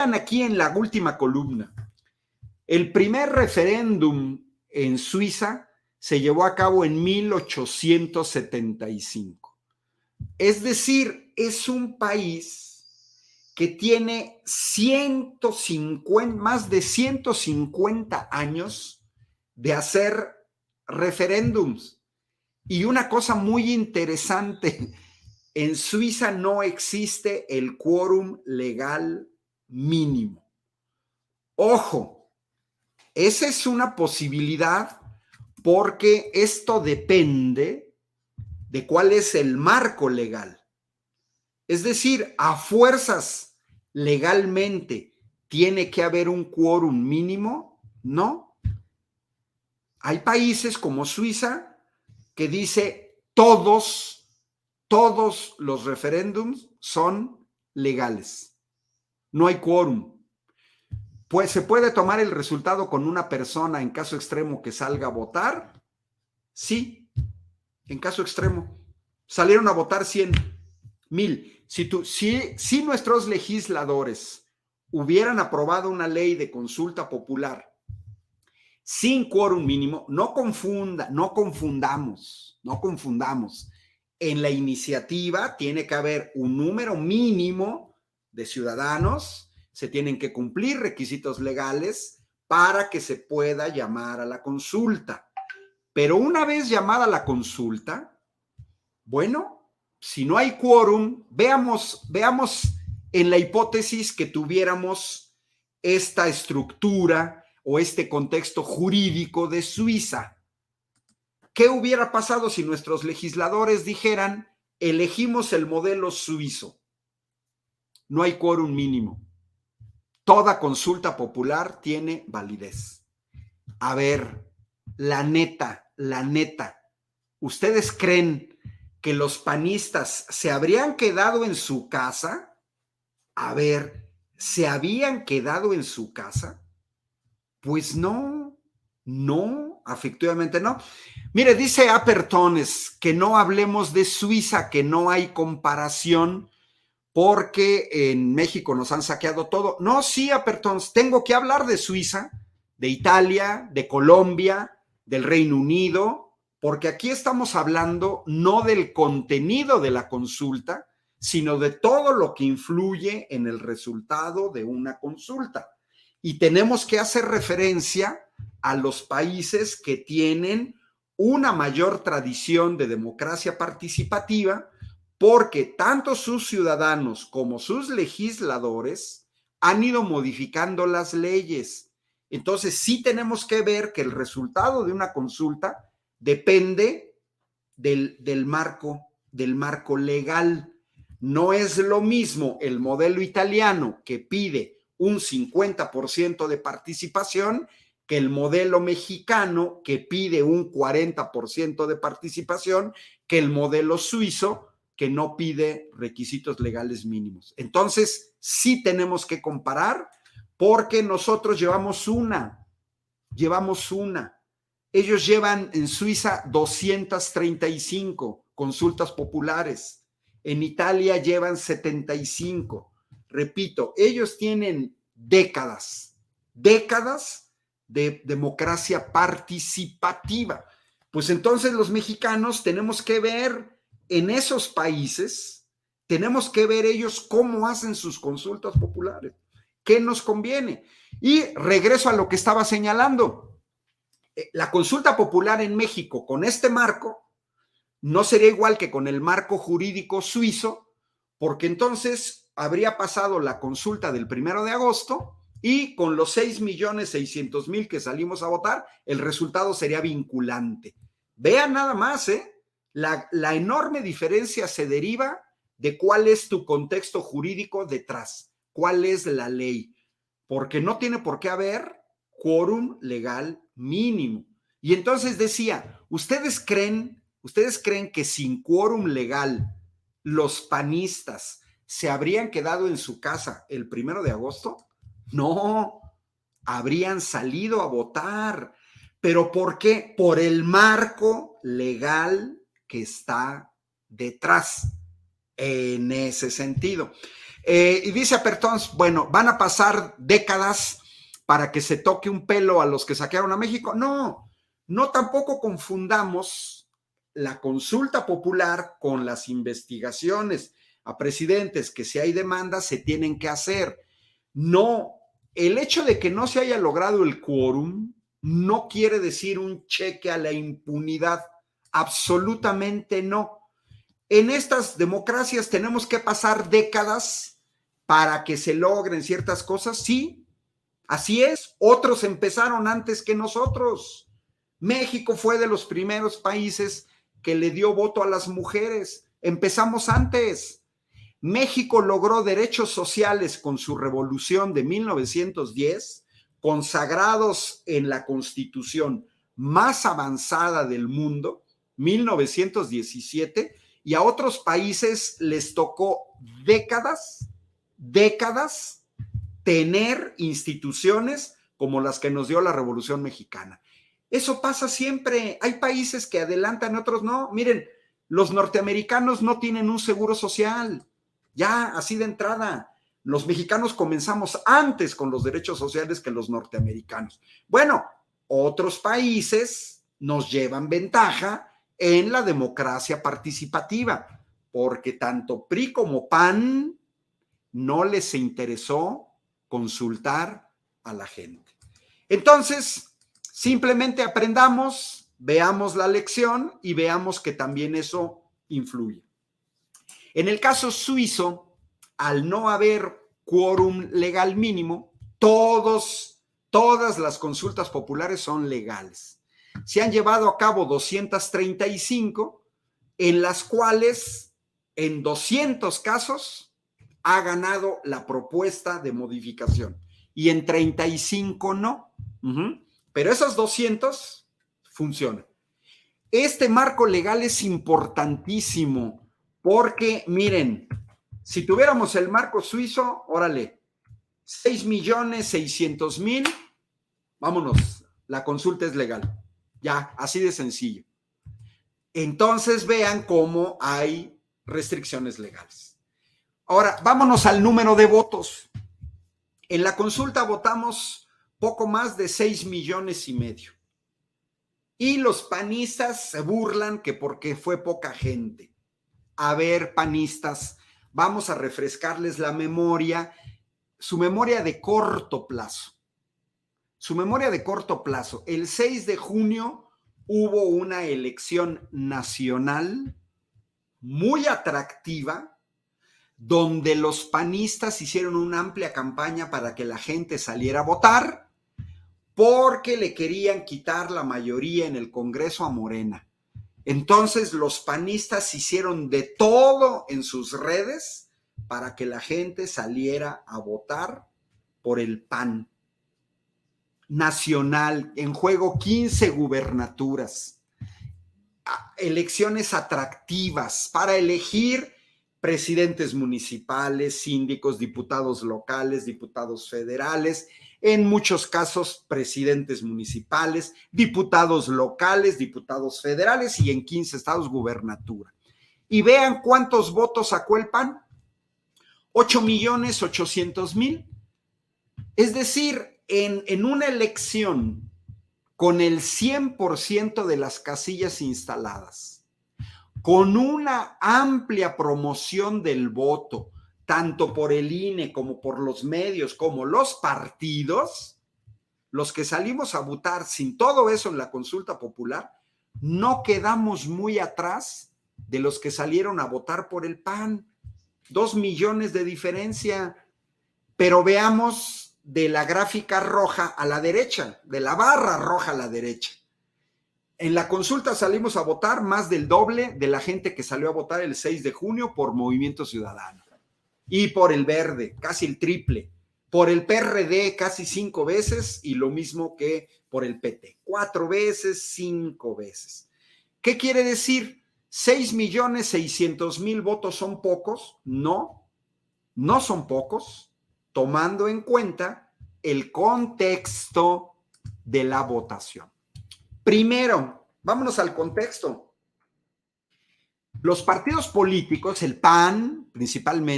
Aquí en la última columna, el primer referéndum en Suiza se llevó a cabo en 1875. Es decir, es un país que tiene más de 150 años de hacer referéndums. Y una cosa muy interesante, en Suiza no existe el quórum legal mínimo. Ojo, esa es una posibilidad porque esto depende de cuál es el marco legal. Es decir, a fuerzas legalmente tiene que haber un quórum mínimo, ¿no? Hay países como Suiza que dice todos los referéndums son legales. No hay quórum. Pues se puede tomar el resultado con una persona en caso extremo que salga a votar. Sí, en caso extremo. Salieron a votar 100,000. Si nuestros legisladores hubieran aprobado una ley de consulta popular sin quórum mínimo, no confundamos. En la iniciativa tiene que haber un número mínimo de ciudadanos, se tienen que cumplir requisitos legales para que se pueda llamar a la consulta. Pero una vez llamada la consulta, bueno, si no hay quórum, veamos en la hipótesis que tuviéramos esta estructura o este contexto jurídico de Suiza. ¿Qué hubiera pasado si nuestros legisladores dijeran, elegimos el modelo suizo? No hay quórum mínimo. Toda consulta popular tiene validez. A ver, la neta, ¿ustedes creen que los panistas se habrían quedado en su casa? A ver, ¿se habían quedado en su casa? Pues no, efectivamente no. Mire, dice Apertones que no hablemos de Suiza, que no hay comparación porque en México nos han saqueado todo. No, sí, Apertones, tengo que hablar de Suiza, de Italia, de Colombia, del Reino Unido, porque aquí estamos hablando no del contenido de la consulta, sino de todo lo que influye en el resultado de una consulta. Y tenemos que hacer referencia a los países que tienen una mayor tradición de democracia participativa, porque tanto sus ciudadanos como sus legisladores han ido modificando las leyes. Entonces sí tenemos que ver que el resultado de una consulta depende del marco legal. No es lo mismo el modelo italiano que pide un 50% de participación que el modelo mexicano que pide un 40% de participación, que el modelo suizo que no pide requisitos legales mínimos. Entonces, sí tenemos que comparar porque nosotros llevamos una. Ellos llevan en Suiza 235 consultas populares. En Italia llevan 75. Repito, ellos tienen décadas de democracia participativa. Pues entonces los mexicanos tenemos que ver en esos países, tenemos que ver ellos cómo hacen sus consultas populares, qué nos conviene. Y regreso a lo que estaba señalando. La consulta popular en México con este marco no sería igual que con el marco jurídico suizo, porque entonces habría pasado la consulta del 1 de agosto y con los 6,600,000 que salimos a votar, el resultado sería vinculante. Vean nada más, la enorme diferencia se deriva de cuál es tu contexto jurídico detrás, cuál es la ley, porque no tiene por qué haber quórum legal mínimo. Y entonces decía, ¿ustedes creen que sin quórum legal los panistas se habrían quedado en su casa el 1 de agosto? No, habrían salido a votar. ¿Pero por qué? Por el marco legal que está detrás en ese sentido. Y dice Apertons, bueno, ¿van a pasar décadas para que se toque un pelo a los que saquearon a México? No, no tampoco confundamos la consulta popular con las investigaciones a presidentes, que si hay demandas se tienen que hacer. No, el hecho de que no se haya logrado el quórum no quiere decir un cheque a la impunidad, absolutamente no. En estas democracias tenemos que pasar décadas para que se logren ciertas cosas, sí, así es. Otros empezaron antes que nosotros. México fue de los primeros países que le dio voto a las mujeres. Empezamos antes. México logró derechos sociales con su revolución de 1910, consagrados en la Constitución más avanzada del mundo, 1917, y a otros países les tocó décadas tener instituciones como las que nos dio la Revolución Mexicana. Eso pasa siempre. Hay países que adelantan, otros no. Miren, los norteamericanos no tienen un seguro social. Ya, así de entrada. Los mexicanos comenzamos antes con los derechos sociales que los norteamericanos. Bueno, otros países nos llevan ventaja en la democracia participativa, porque tanto PRI como PAN no les interesó consultar a la gente. Entonces, simplemente aprendamos, veamos la lección y veamos que también eso influye. En el caso suizo, al no haber quórum legal mínimo, todas las consultas populares son legales. Se han llevado a cabo 235, en las cuales en 200 casos ha ganado la propuesta de modificación y en 35 no. Pero esos 200 funcionan. Este marco legal es importantísimo porque, miren, si tuviéramos el marco suizo, órale, 6.600.000, vámonos, la consulta es legal. Ya, así de sencillo. Entonces vean cómo hay restricciones legales. Ahora, vámonos al número de votos. En la consulta votamos poco más de 6,5 millones. Y los panistas se burlan que porque fue poca gente. A ver, panistas, vamos a refrescarles la memoria, su memoria de corto plazo. Su memoria de corto plazo. El 6 de junio hubo una elección nacional muy atractiva, donde los panistas hicieron una amplia campaña para que la gente saliera a votar, porque le querían quitar la mayoría en el Congreso a Morena. Entonces los panistas hicieron de todo en sus redes para que la gente saliera a votar por el PAN nacional. En juego 15 gubernaturas, elecciones atractivas para elegir presidentes municipales, síndicos, diputados locales, diputados federales, en muchos casos presidentes municipales, diputados locales, diputados federales y en 15 estados gubernatura. Y vean cuántos votos sacó el PAN, 8,800,000. Es decir, en una elección con el 100% de las casillas instaladas, con una amplia promoción del voto, tanto por el INE como por los medios, como los partidos, los que salimos a votar sin todo eso en la consulta popular, no quedamos muy atrás de los que salieron a votar por el PAN. 2 millones de diferencia. Pero veamos de la gráfica roja a la derecha, de la barra roja a la derecha. En la consulta salimos a votar más del doble de la gente que salió a votar el 6 de junio por Movimiento Ciudadano. Y por el Verde, casi el triple. Por el PRD, casi 5 veces, y lo mismo que por el PT. 4 veces, 5 veces. ¿Qué quiere decir? 6,600,000 votos son pocos. No, no son pocos, tomando en cuenta el contexto de la votación. Primero, vámonos al contexto. Los partidos políticos, el PAN principalmente,